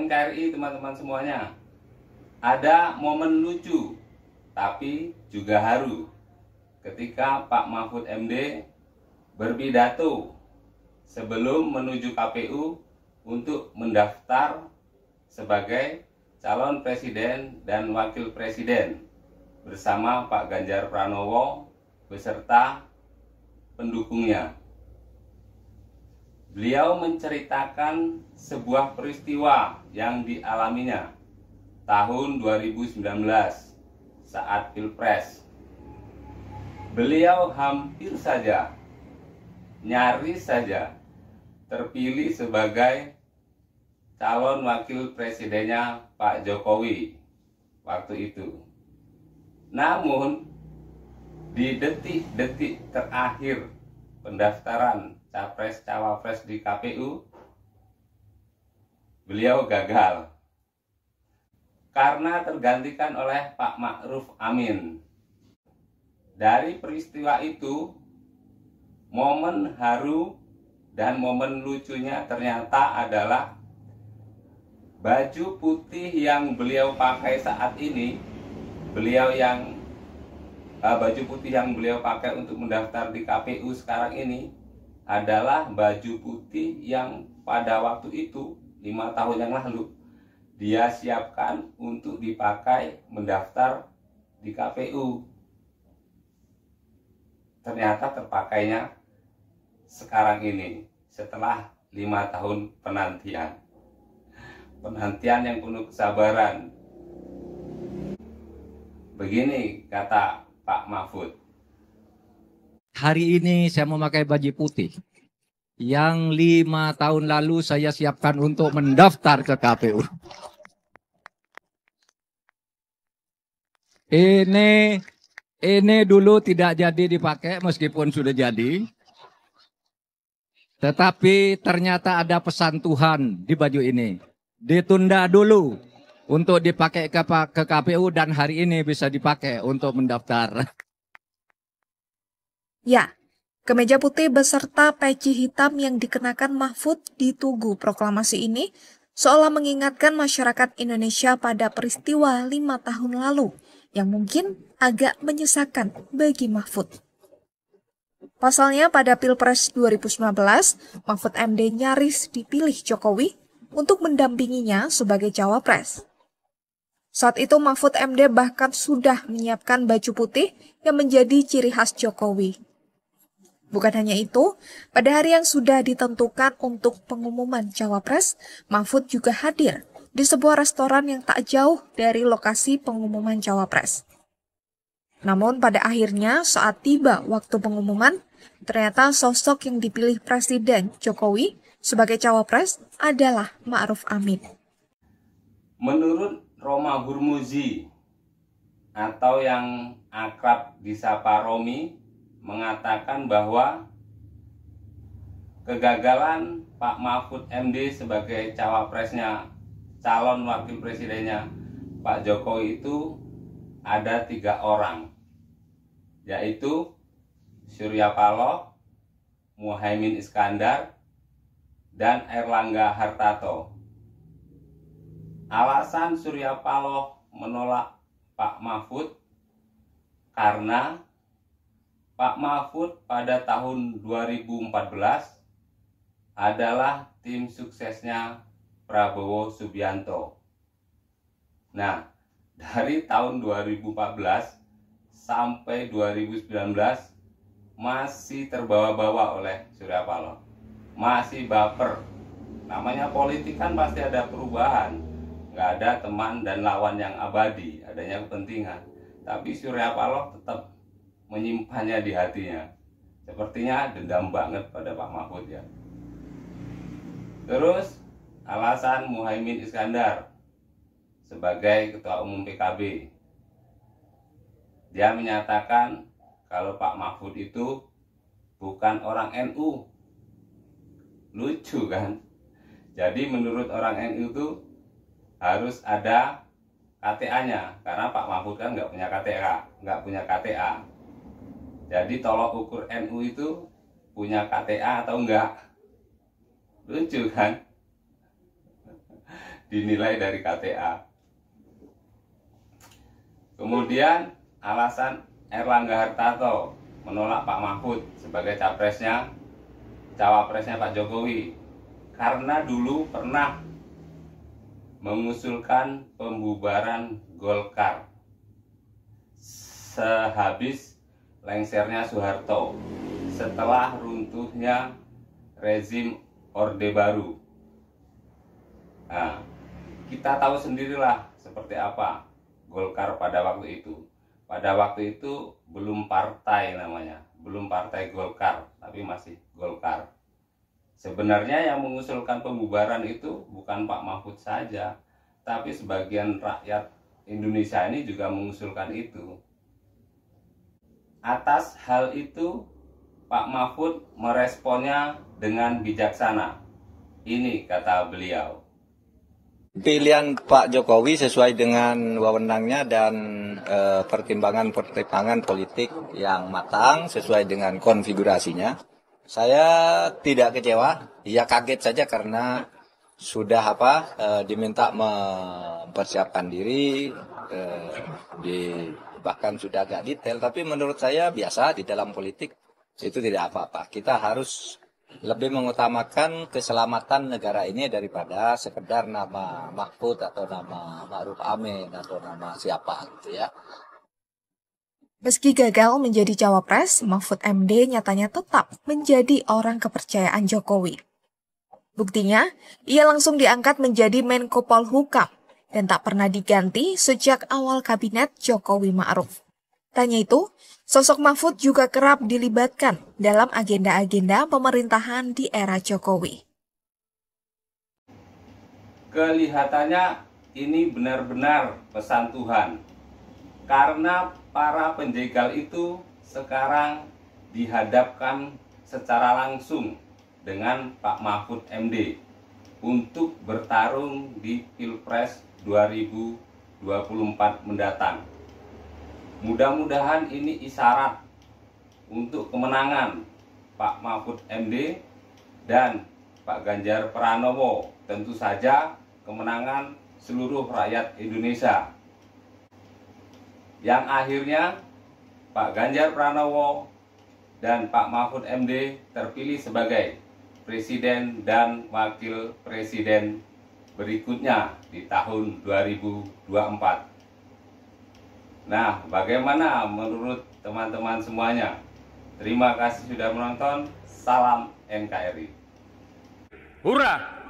NKRI teman-teman semuanya, ada momen lucu tapi juga haru ketika Pak Mahfud MD berpidato sebelum menuju KPU untuk mendaftar sebagai calon presiden dan wakil presiden bersama Pak Ganjar Pranowo beserta pendukungnya. Beliau menceritakan sebuah peristiwa yang dialaminya tahun 2019 saat Pilpres. Beliau hampir saja, nyaris saja terpilih sebagai calon wakil presidennya Pak Jokowi waktu itu. Namun di detik-detik terakhir pendaftaran Capres-Cawapres di KPU, beliau gagal karena tergantikan oleh Pak Ma'ruf Amin. Dari peristiwa itu, momen haru dan momen lucunya ternyata adalah baju putih yang beliau pakai saat ini. Baju putih yang beliau pakai untuk mendaftar di KPU sekarang ini adalah baju putih yang pada waktu itu 5 tahun yang lalu dia siapkan untuk dipakai mendaftar di KPU. Ternyata terpakainya sekarang ini setelah 5 tahun penantian yang penuh kesabaran. Begini kata Pak Mahfud. Hari ini saya memakai baju putih yang 5 tahun lalu saya siapkan untuk mendaftar ke KPU. Ini dulu tidak jadi dipakai meskipun sudah jadi. Tetapi ternyata ada pesan Tuhan di baju ini. Ditunda dulu untuk dipakai ke KPU dan hari ini bisa dipakai untuk mendaftar. Ya, kemeja putih beserta peci hitam yang dikenakan Mahfud di Tugu Proklamasi ini seolah mengingatkan masyarakat Indonesia pada peristiwa 5 tahun lalu yang mungkin agak menyesakan bagi Mahfud. Pasalnya pada Pilpres 2019, Mahfud MD nyaris dipilih Jokowi untuk mendampinginya sebagai cawapres. Saat itu Mahfud MD bahkan sudah menyiapkan baju putih yang menjadi ciri khas Jokowi. Bukan hanya itu, pada hari yang sudah ditentukan untuk pengumuman cawapres, Mahfud juga hadir di sebuah restoran yang tak jauh dari lokasi pengumuman cawapres. Namun pada akhirnya saat tiba waktu pengumuman, ternyata sosok yang dipilih Presiden Jokowi sebagai cawapres adalah Ma'ruf Amin. Menurut Roma Hurmuzi atau yang akrab disapa Romi, mengatakan bahwa kegagalan Pak Mahfud MD sebagai cawapresnya, calon wakil presidennya Pak Jokowi itu ada 3 orang, yaitu Surya Paloh, Muhaimin Iskandar, dan Airlangga Hartarto. Alasan Surya Paloh menolak Pak Mahfud karena Pak Mahfud pada tahun 2014 adalah tim suksesnya Prabowo Subianto. Nah, dari tahun 2014 sampai 2019 masih terbawa-bawa oleh Surya Paloh. Masih baper. Namanya politik kan pasti ada perubahan. Nggak ada teman dan lawan yang abadi, adanya kepentingan. Tapi Surya Paloh tetap menyimpannya di hatinya. Sepertinya dendam banget pada Pak Mahfud ya. Terus alasan Muhaimin Iskandar sebagai Ketua Umum PKB. Dia menyatakan kalau Pak Mahfud itu bukan orang NU. Lucu kan? Jadi menurut orang NU itu harus ada KTA-nya, karena Pak Mahfud kan nggak punya KTA. Jadi tolok ukur NU itu punya KTA atau enggak. Lucu kan? dinilai dari KTA. Kemudian alasan Erlangga Hartarto menolak Pak Mahfud sebagai cawapresnya Pak Jokowi, karena dulu pernah mengusulkan pembubaran Golkar sehabis lengsernya Soeharto, setelah runtuhnya rezim Orde Baru. Nah, kita tahu sendirilah seperti apa Golkar pada waktu itu. Pada waktu itu belum partai namanya, belum partai Golkar, tapi masih Golkar. Sebenarnya yang mengusulkan pembubaran itu bukan Pak Mahfud saja, tapi sebagian rakyat Indonesia ini juga mengusulkan itu. Atas hal itu, Pak Mahfud meresponnya dengan bijaksana. Ini kata beliau. Pilihan Pak Jokowi sesuai dengan wewenangnya dan pertimbangan politik yang matang sesuai dengan konfigurasinya. Saya tidak kecewa, ya kaget saja karena sudah diminta mempersiapkan diri, bahkan sudah agak detail. Tapi menurut saya biasa di dalam politik itu tidak apa-apa. Kita harus lebih mengutamakan keselamatan negara ini daripada sekedar nama Mahfud atau nama Ma'ruf Amin atau nama siapa gitu ya. Meski gagal menjadi cawapres, Mahfud MD nyatanya tetap menjadi orang kepercayaan Jokowi. Buktinya, ia langsung diangkat menjadi Menko Polhukam dan tak pernah diganti sejak awal kabinet Jokowi Ma'ruf. Tanya itu, sosok Mahfud juga kerap dilibatkan dalam agenda-agenda pemerintahan di era Jokowi. Kelihatannya ini benar-benar pesan Tuhan, karena para penjegal itu sekarang dihadapkan secara langsung dengan Pak Mahfud MD untuk bertarung di Pilpres 2024 mendatang. Mudah-mudahan ini isyarat untuk kemenangan Pak Mahfud MD dan Pak Ganjar Pranowo, tentu saja kemenangan seluruh rakyat Indonesia. Yang akhirnya Pak Ganjar Pranowo dan Pak Mahfud MD terpilih sebagai Presiden dan Wakil Presiden berikutnya di tahun 2024. Nah, bagaimana menurut teman-teman semuanya? Terima kasih sudah menonton. Salam NKRI. Hurrah!